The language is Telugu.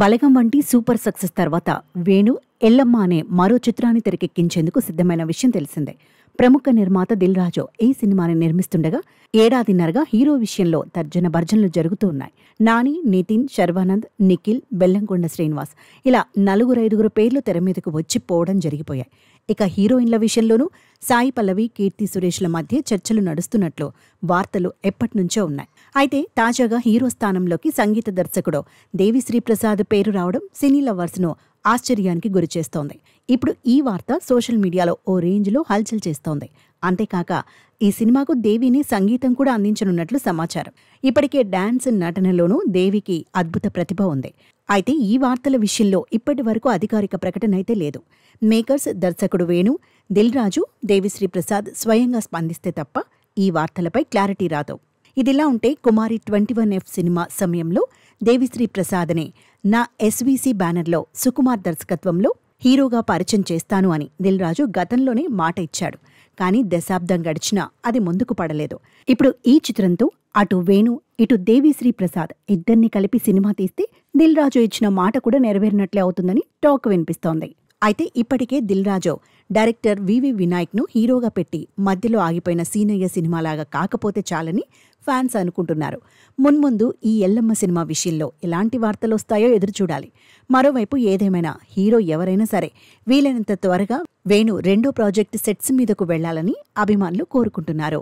బలగం వంటి సూపర్ సక్సెస్ తర్వాత వేణు ఎల్లమ్మ అనే మరో చిత్రాన్ని తెరకెక్కించేందుకు సిద్ధమైన విషయం తెలిసిందే. ప్రముఖ నిర్మాత దిల్ రాజు ఈ సినిమాని నిర్మిస్తుండగా ఏడాదిన్నరగా హీరో విషయంలో తర్జన భర్జనలు జరుగుతూ ఉన్నాయి. నాని, నితిన్, శర్వానంద్, నిఖిల్, బెల్లంకొండ శ్రీనివాస్ ఇలా 4-5 పేర్లు తెర మీదకు వచ్చిపోవడం జరిగిపోయాయి. ఇక హీరోయిన్ల విషయంలోనూ సాయి పల్లవి, కీర్తి సురేష్ల మధ్య చర్చలు నడుస్తున్నట్లు వార్తలు ఎప్పటినుంచో ఉన్నాయి. అయితే తాజాగా హీరో స్థానంలోకి సంగీత దర్శకుడు దేవిశ్రీ ప్రసాద్ పేరు రావడం సినీ లవర్స్ను ఆశ్చర్యానికి గురిచేస్తోంది. ఇప్పుడు ఈ వార్త సోషల్ మీడియాలో ఓ రేంజ్లో హల్చల్ చేస్తోంది. అంతేకాక ఈ సినిమాకు దేవిని సంగీతం కూడా అందించనున్నట్లు సమాచారం. ఇప్పటికే డాన్స్, నటనలోనూ దేవికి అద్భుత ప్రతిభ ఉంది. అయితే ఈ వార్తల విషయంలో ఇప్పటి వరకు అధికారిక ప్రకటన అయితే లేదు. మేకర్స్, దర్శకుడు వేణు, దిల్ రాజు, దేవిశ్రీ ప్రసాద్ స్వయంగా స్పందిస్తే తప్ప ఈ వార్తలపై క్లారిటీ రాదు. ఇదిలా ఉంటే కుమారి 21F సినిమా సమయంలో దేవిశ్రీ ప్రసాద్ని నా ఎస్వీసీ బ్యానర్లో సుకుమార్ దర్శకత్వంలో హీరోగా పరిచయం చేస్తాను అని దిల్ రాజు గతంలోనే మాట ఇచ్చాడు. కానీ దశాబ్దం గడిచినా అది ముందుకు పడలేదు. ఇప్పుడు ఈ చిత్రంతో అటు వేణు, ఇటు దేవిశ్రీ ప్రసాద్ ఇద్దరిని కలిపి సినిమా తీస్తే దిల్ రాజు ఇచ్చిన మాట కూడా నెరవేరినట్లే అవుతుందని టాక్ వినిపిస్తోంది. అయితే ఇప్పటికే దిల్ రాజు డైరెక్టర్ వివి వినాయక్ను హీరోగా పెట్టి మధ్యలో ఆగిపోయిన సీనయ్య సినిమాలాగా కాకపోతే చాలని ఫ్యాన్స్ అనుకుంటున్నారు. మున్ముందు ఈ ఎల్లమ్మ సినిమా విషయంలో ఎలాంటి వార్తలొస్తాయో ఎదురుచూడాలి. మరోవైపు ఏదేమైనా హీరో ఎవరైనా సరే వీలైనంత త్వరగా వేణు రెండో ప్రాజెక్టు సెట్స్ మీదకు వెళ్లాలని అభిమానులు కోరుకుంటున్నారు.